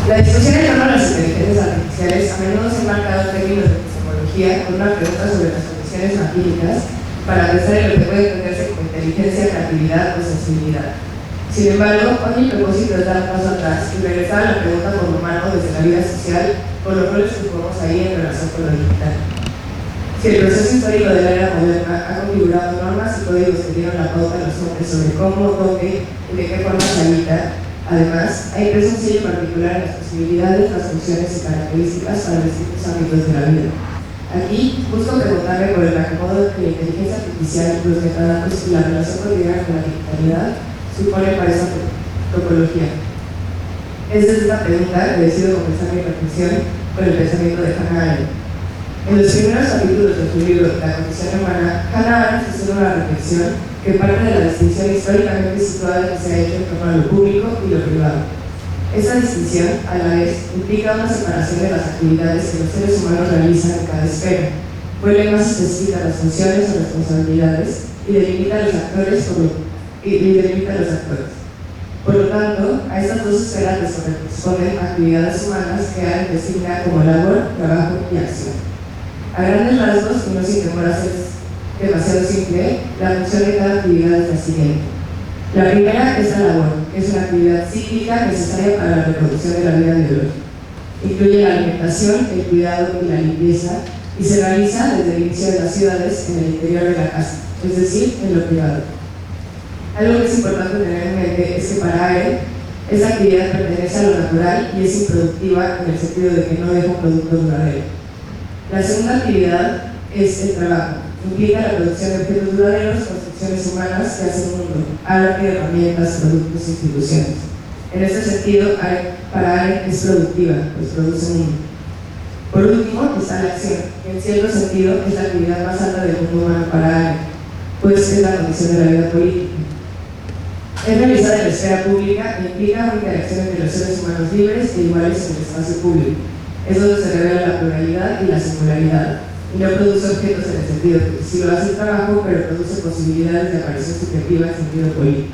La discusión en torno a las inteligencias artificiales a menudo se ha marcado en términos de epistemología con una pregunta sobre las condiciones magínicas para pensar en lo que puede entenderse como inteligencia, creatividad o sensibilidad. Sin embargo, hoy mi propósito es dar un paso atrás y regresar a la pregunta por lo humano desde la vida social, por los roles que jugamos ahí en relación con lo digital. Si el proceso histórico de la era moderna ha configurado normas y códigos que dieron la pauta a los hombres sobre cómo, dónde y de qué forma se habita, además, hay impreso un sello particular en las posibilidades, las funciones y características para distintos ámbitos de la vida. Aquí busco preguntarme por el acomodo que la inteligencia artificial, los metadatos y la relación cotidiana con la digitalidad supone para esa topología. Es desde esta pregunta que decido comenzar mi reflexión con el pensamiento de Hannah Arendt. En los primeros capítulos de su libro La condición humana, Hannah Arendt hace una reflexión que parte de la distinción históricamente situada que se ha hecho en torno a lo público y lo privado. Esta distinción, a la vez, implica una separación de las actividades que los seres humanos realizan en cada esfera, vuelve más específica las funciones o responsabilidades y delimita a los actores Por lo tanto, a estas dos esferas les corresponden actividades humanas que Arendt designa como labor, trabajo y acción. A grandes rasgos, y no sin temor a ser demasiado simple, la función de cada actividad es la siguiente. La primera es la labor, que es una actividad cíclica necesaria para la reproducción de la vida biológica. Incluye la alimentación, el cuidado y la limpieza, y se realiza desde el inicio de las ciudades en el interior de la casa, es decir, en lo privado. Algo que es importante tener en mente es que para Arendt, esta actividad pertenece a lo natural y es improductiva en el sentido de que no deja un producto duradero. La segunda actividad es el trabajo. Implica la producción de objetos duraderos, construcciones humanas que hacen un mundo, arte, herramientas, productos, instituciones. En este sentido, para Arendt es productiva, pues produce un mundo. Por último, está la acción, que en cierto sentido es la actividad más alta del mundo humano para Arendt, pues es la condición de la vida política. Es realizada en la esfera pública e implica una interacción entre los seres humanos libres e iguales en el espacio público. Es donde se revela la pluralidad y la singularidad, y no produce objetos en el sentido que sí lo hace el trabajo, pero produce posibilidades de aparición subjetiva en sentido político.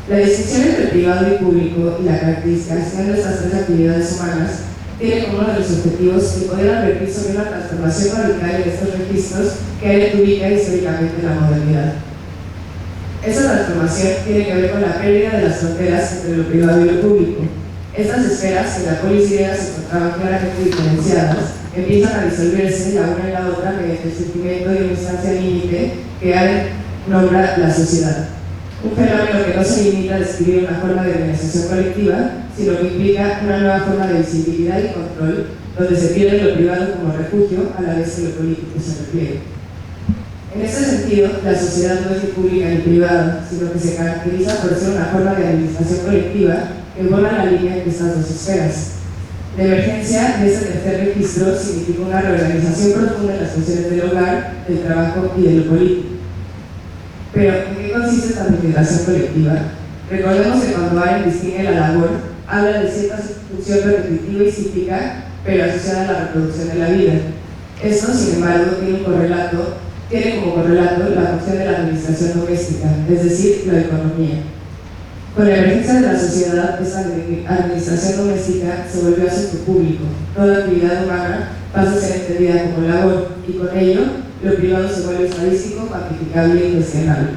La distinción entre privado y público y la caracterización de estas tres actividades humanas tiene como uno de los objetivos el poder advertir sobre una transformación radical en estos registros que Arendt ubica históricamente en la modernidad. Esta transformación tiene que ver con la pérdida de las fronteras entre lo privado y lo público. Estas esferas, que en la polis griega se encontraban claramente diferenciadas, empiezan a disolverse la una en la otra mediante el sentimiento de una instancia límite que Arendt nombra la sociedad. Un fenómeno que no se limita a describir una forma de organización colectiva, sino que implica una nueva forma de visibilidad y control, donde se pierde lo privado como refugio a la vez que lo político se repliega. En este sentido, la sociedad no es ni pública ni privada, sino que se caracteriza por ser una forma de administración colectiva que borra la línea entre estas dos esferas. La emergencia de este tercer registro significa una reorganización profunda de las funciones del hogar, del trabajo y de lo político. Pero, ¿en qué consiste esta administración colectiva? Recordemos que cuando Arendt distingue la labor, habla de cierta función repetitiva y cíclica, pero asociada a la reproducción de la vida. Esto, sin embargo, tiene como correlato la función de la administración doméstica, es decir, la economía. Con la emergencia de la sociedad, esta administración doméstica se volvió asunto público. Toda actividad humana pasa a ser entendida como labor y con ello, lo privado se vuelve estadístico, cuantificable y cuestionable.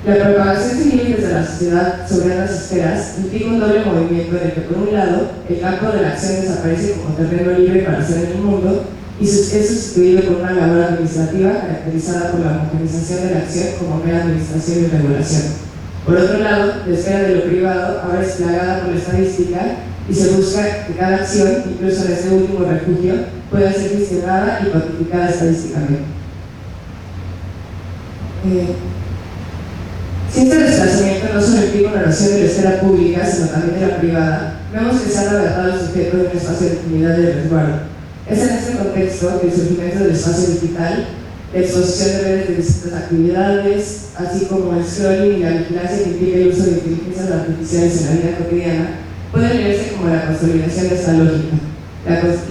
La propagación sin límites de la sociedad sobre las esferas implica un doble movimiento en el que, por un lado, el campo de la acción desaparece como terreno libre para hacer en el mundo y es sustituido por una labor administrativa caracterizada por la homogenización de la acción como mera administración y regulación. Por otro lado, la esfera de lo privado ahora es plagada por la estadística y se busca que cada acción, incluso en este último refugio, pueda ser gestionada y cuantificada estadísticamente. Si este desplazamiento no solo implica una erosión de la esfera pública, sino también de la privada, vemos que se han adaptado el sujeto de un espacio de intimidad y de resguardo. Es en este contexto que el surgimiento del espacio digital, la exposición de redes de distintas actividades, así como el scrolling y la vigilancia que implica el uso de inteligencias artificiales en la vida cotidiana, pueden leerse como la consolidación de esta lógica,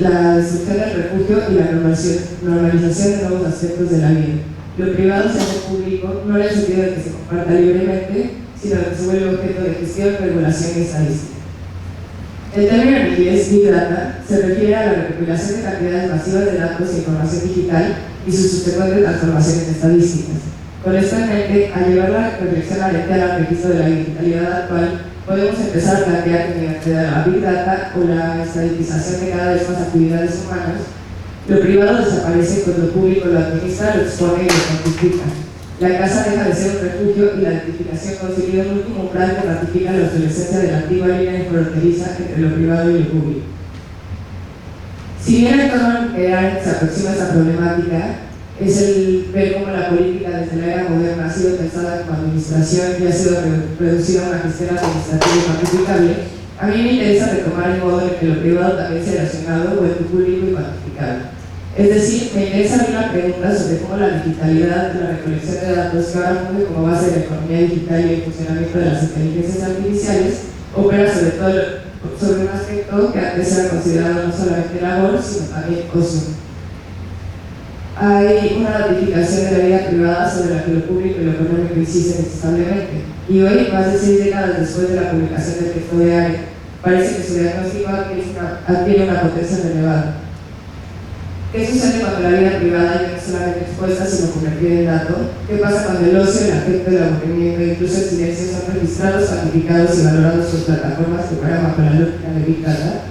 la destrucción del refugio y la normalización de nuevos aspectos de la vida. Lo privado se hace público, no en el sentido de que se comparta libremente, sino de que se vuelve objeto de gestión, regulación y estadística. El término en inglés Big Data se refiere a la recopilación de cantidades masivas de datos e información digital y sus subsecuentes transformaciones estadísticas. Con esto en mente, al llevar la reflexión al registro de la digitalidad actual, podemos empezar a plantear que mediante la Big Data o la estadísticación de cada vez más actividades humanas, lo privado desaparece cuando lo público lo administra, lo expone y lo cuantifica. La casa deja de ser un refugio y la identificación consolida un último umbral que ratifica la obsolescencia de la antigua línea fronteriza entre lo privado y lo público. Si bien el tono que se aproxima a esta problemática es el ver cómo la política desde la era moderna ha sido pensada como administración y ha sido reducida a una gestión administrativa y cuantificable, a mí me interesa retomar el modo en que lo privado también sea relacionado o en lo público y cuantificable. Es decir, me interesa abrir la pregunta sobre cómo la digitalidad, la recolección de datos que ahora funge como base de la economía digital y el funcionamiento de las inteligencias artificiales, opera sobre todo sobre un aspecto que antes era considerado no solamente labor, sino también ocio. Hay una ratificación de la vida privada sobre la que lo público y lo económico insisten inexorablemente. Y hoy, más de 6 décadas después de la publicación del texto de ARE, parece que su diagnóstico adquiere una potencia relevada. ¿Qué sucede cuando la vida privada ya no es solamente expuesta, sino convertida en dato? ¿Qué pasa cuando el ocio, el afecto, el aburrimiento e incluso el silencio son registrados, cuantificados y valorados por plataformas que operan bajo la lógica de Big Data?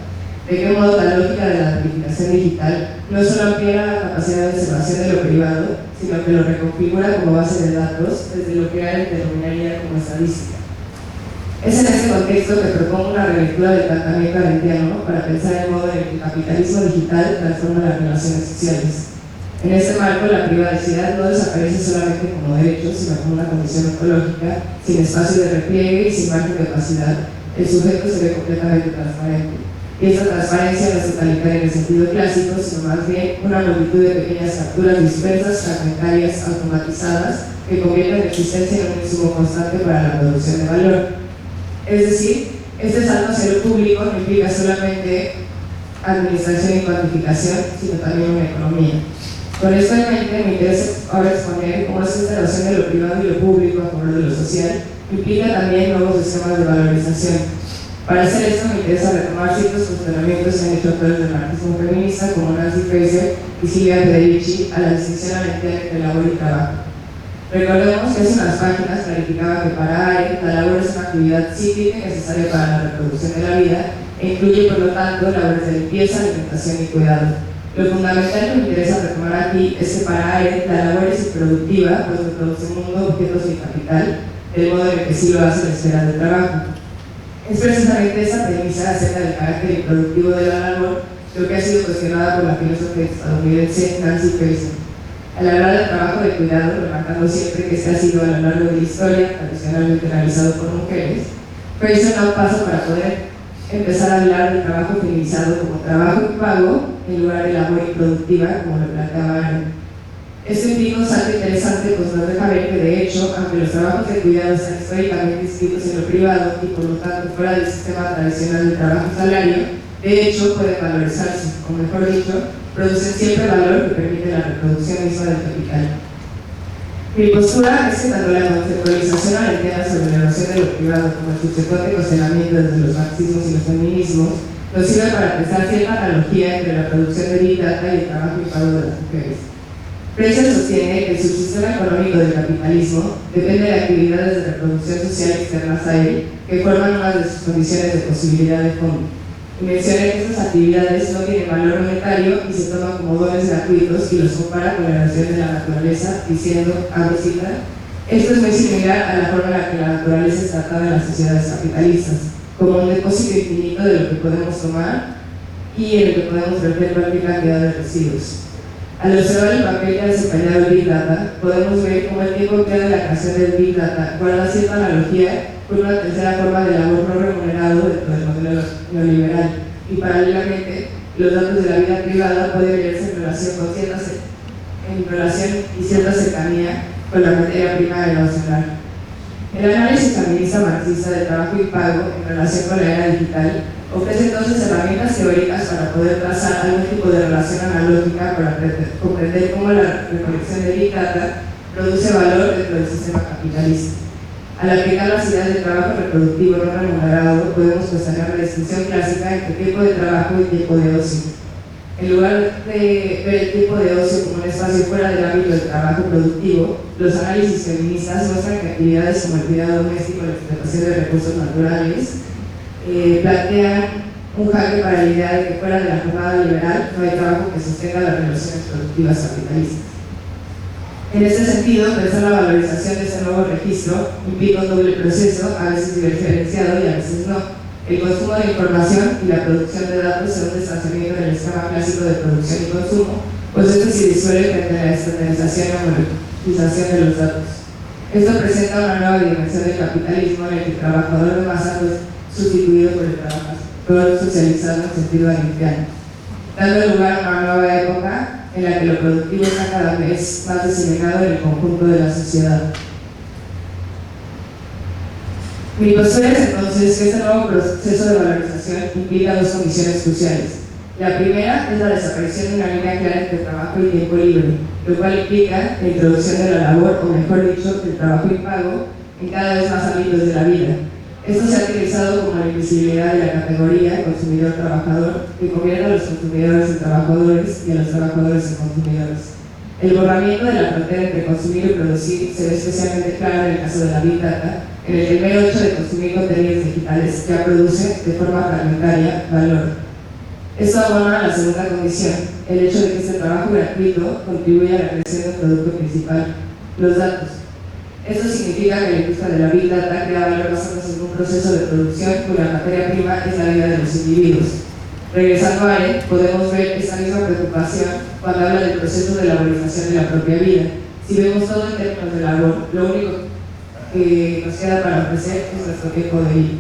¿De qué modo la lógica de la amplificación digital no solo amplía la capacidad de observación de lo privado, sino que lo reconfigura como base de datos desde lo que ARE denominaría como estadística? Es en este contexto que propongo una relectura del planteamiento arendtiano para pensar el modo en el que el capitalismo digital transforma las relaciones sociales. En este marco, la privacidad no desaparece solamente como derecho, sino como una condición ontológica, sin espacio de repliegue y sin margen de opacidad. El sujeto se ve completamente transparente. Y esta transparencia no es totalitaria en el sentido clásico, sino más bien una multitud de pequeñas capturas dispersas, fragmentarias, automatizadas, que convierten la existencia en un insumo constante para la producción de valor. Es decir, este salto hacia lo público no implica solamente administración y cuantificación, sino también una economía. Con esto en mente, me interesa ahora exponer cómo esta relación de lo privado y lo público a favor de lo social implica también nuevos sistemas de valorización. Para hacer esto, me interesa retomar ciertos cuestionamientos que han hecho autores del marxismo feminista como Nancy Fraser y Silvia Federici a la distinción entre labor y trabajo. Recordemos que hace unas páginas clarificaba que para ARE la labor es una actividad cíclica y necesaria para la reproducción de la vida e incluye por lo tanto labores de limpieza, alimentación y cuidado. Lo fundamental que me interesa retomar aquí es que para ARE la labor es improductiva, pues no produce un mundo, objetos y capital, del modo en el que sí lo hace la esfera del trabajo. Es precisamente esa premisa acerca del carácter improductivo de la labor lo que ha sido cuestionada por la filósofa estadounidense Nancy Fraser. Al hablar del trabajo de cuidado, remarcando siempre que este ha sido a lo largo de la historia tradicionalmente realizado por mujeres, Fraser da un paso para poder empezar a hablar del trabajo feminizado como trabajo y pago en lugar de labor improductiva, como lo planteaba ARE. Esto implica un salto interesante, pues nos deja ver que de hecho, aunque los trabajos de cuidado están históricamente inscritos en lo privado y por lo tanto fuera del sistema tradicional de trabajo y salario, de hecho pueden valorizarse, o mejor dicho, producen siempre valor que permite la reproducción misma del capital. Mi postura es que tanto la conceptualización arendtiana sobre la noción de lo privado como el subsecuente cuestionamiento desde los marxismos y los feminismos nos sirve para pensar cierta analogía entre la producción de Big Data y el trabajo y pago de las mujeres. Fraser sostiene que el subsistema económico del capitalismo depende de actividades de reproducción social externas a él que forman una de sus condiciones de posibilidad de fondo. Y menciona que estas actividades no tienen valor monetario y se toman como dones gratuitos y los compara con la relación de la naturaleza, diciendo, abro cita, esto es muy similar a la forma en la que la naturaleza es tratada en las sociedades capitalistas, como un depósito infinito de lo que podemos tomar y en el que podemos verter cualquier cantidad de residuos. Al observar el papel que ha desempeñado el Big Data, podemos ver cómo el tiempo empleado en la creación del Big Data guarda cierta analogía con una tercera forma de labor no remunerado dentro del modelo neoliberal, y paralelamente los datos de la vida privada pueden verse en relación y cierta cercanía con la materia prima de la nacional. El análisis feminista marxista del trabajo y pago en relación con la era digital ofrece entonces herramientas teóricas para poder trazar algún tipo de relación analógica para comprender cómo la recolección de Big Data produce valor dentro del sistema capitalista. Al aplicar las ideas de trabajo reproductivo no remunerado, podemos cuestionar la distinción clásica entre tiempo de trabajo y tiempo de ocio. En lugar de ver el tiempo de ocio como un espacio fuera del ámbito del trabajo productivo, los análisis feministas muestran que actividades como el cuidado doméstico y la explotación de recursos naturales plantean un jaque para la idea de que fuera de la jornada liberal no hay trabajo que sostenga las relaciones productivas capitalistas. En este sentido, pensar la valorización de este nuevo registro implica un doble proceso, a veces diferenciado y a veces no. El consumo de información y la producción de datos son un distanciamiento del esquema clásico de producción y consumo, pues esto se disuelve frente a la estandarización y monetización de los datos. Esto presenta una nueva dimensión del capitalismo en el que el trabajador de masa es sustituido por el trabajador socializado en sentido alimpiano, dando lugar a una nueva época en la que lo productivo está cada vez más diseminado en el conjunto de la sociedad. Mi postura es entonces que este nuevo proceso de valorización implica dos condiciones cruciales. La primera es la desaparición de una línea clara entre trabajo y tiempo libre, lo cual implica la introducción de la labor, o mejor dicho, del trabajo impago, en cada vez más ámbitos de la vida. Esto se ha utilizado como la invisibilidad de la categoría consumidor-trabajador, que convierte a los consumidores en trabajadores y a los trabajadores en consumidores. El borramiento de la frontera entre consumir y producir se ve especialmente claro en el caso de la Big Data, en el que el mero hecho de consumir contenidos digitales ya produce de forma fragmentaria valor. Esto abona a la segunda condición, el hecho de que este trabajo gratuito contribuye a la creación del producto principal, los datos. Esto significa que la industria de la Big Data crea valor basándose en un proceso de producción cuya materia prima es la vida de los individuos. Regresando a él, podemos ver esa misma preocupación cuando habla del proceso de laborización de la propia vida. Si vemos todo en términos de labor, lo único que nos queda para ofrecer es nuestro tiempo de vida.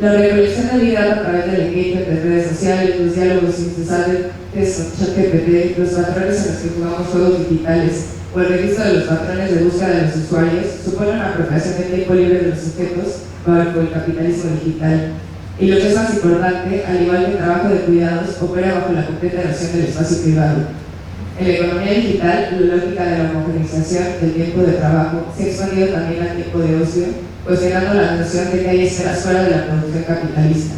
La recolección de Big Data a través del engagement de redes sociales, los diálogos incesantes con ChatGPT, los patrones en los que jugamos juegos digitales o el registro de los patrones de búsqueda de los usuarios supone una apropiación del tiempo libre de los sujetos bajo el capitalismo digital. Y lo que es más importante, al igual que el trabajo de cuidados, opera bajo la completa erosión del espacio privado. En la economía digital, la lógica de la homogeneización del tiempo de trabajo se ha expandido también al tiempo de ocio, cuestionando la noción de que hay esferas fuera de la producción capitalista.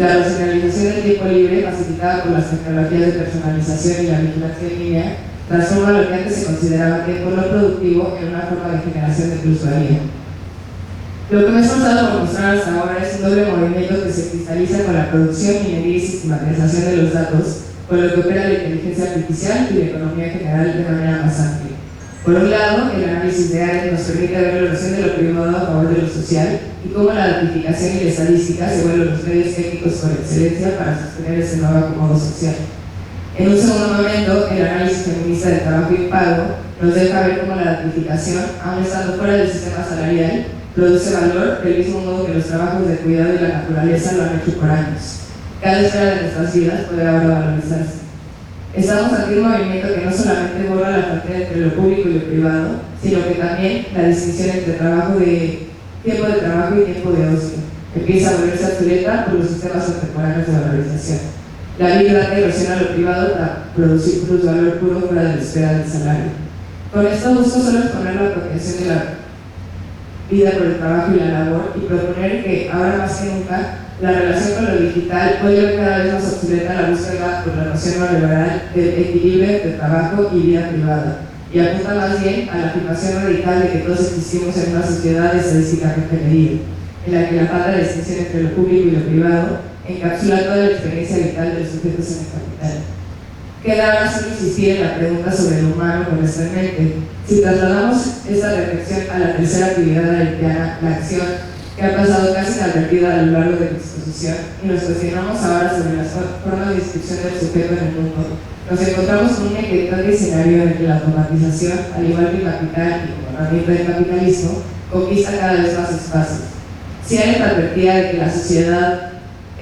La racionalización del tiempo libre, facilitada por las tecnologías de personalización y la vigilancia en línea, transforma lo que antes se consideraba tiempo no productivo en una forma de generación de plusvalía. Lo que me he esforzado por mostrar hasta ahora es un doble movimiento que se cristaliza con la producción, minería y sistematización de los datos, con lo que opera la inteligencia artificial y la economía general de manera más amplia. Por un lado, el análisis de áreas nos permite ver la relación de lo privado a favor de lo social y cómo la datificación y la estadística se vuelven los medios técnicos por excelencia para sostener ese nuevo acomodo social. En un segundo momento, el análisis feminista del trabajo impago nos deja ver cómo la datificación, aun estando fuera del sistema salarial, produce valor del mismo modo que los trabajos de cuidado y la naturaleza lo han hecho por años. Cada esfera de nuestras vidas puede ahora valorizarse. Estamos ante un movimiento que no solamente borra la frontera entre lo público y lo privado, sino que también la distinción entre tiempo de trabajo y tiempo de ocio empieza a volverse obsoleta por los sistemas contemporáneos de valorización. La Big Data erosiona lo privado para producir plusvalor puro fuera de la esfera del salario. Con esto busco solo exponer la apropiación de la vida por el trabajo y la labor y proponer que ahora más que nunca la relación con lo digital vuelve cada vez más obsoleta la búsqueda por la noción neoliberal del equilibrio entre trabajo y vida privada, y apunta más bien a la afirmación radical de que todos existimos en una sociedad estadísticamente medida, en la que la falta de distinción entre lo público y lo privado encapsula toda la experiencia vital de los sujetos en el capital. Queda ahora solo insistir en la pregunta sobre lo humano con nuestra mente. Si trasladamos esta reflexión a la tercera actividad haitiana, la acción, que ha pasado casi inadvertida a lo largo de la exposición, y nos cuestionamos ahora sobre las formas de inscripción del sujeto en el mundo, nos encontramos con un inquietante escenario en el que la automatización, al igual que el capital y como herramienta del capitalismo, conquista cada vez más espacios. Si hay la advertida de que la sociedad,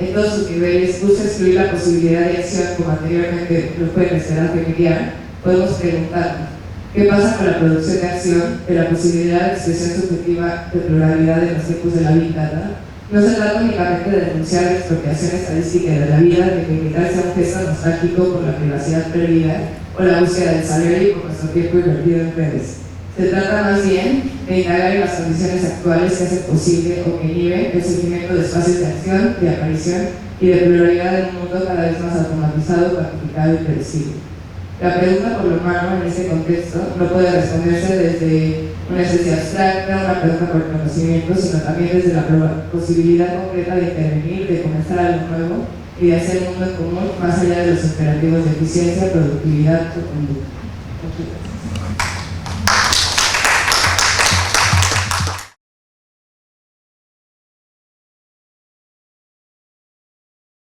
en todos sus niveles, busca excluir la posibilidad de acción como anteriormente lo fue en esperanza familiar, podemos preguntarnos: ¿qué pasa con la producción de acción, de la posibilidad de expresión subjetiva de pluralidad en los tiempos de la Big Data? No se trata únicamente de denunciar la expropiación estadística de la vida, de limitarse a un gesto nostálgico por la privacidad perdida o la búsqueda del salario por nuestro tiempo invertido en redes. Se trata más bien de indagar en las condiciones actuales que hacen posible o que inhiben el surgimiento de espacios de acción, de aparición y de pluralidad en un mundo cada vez más automatizado, cuantificado y predecible. La pregunta por lo humano en este contexto no puede responderse desde una esencia abstracta, una pregunta por el conocimiento, sino también desde la posibilidad concreta de intervenir, de comenzar algo nuevo y de hacer un mundo en común más allá de los imperativos de eficiencia, productividad o conducta.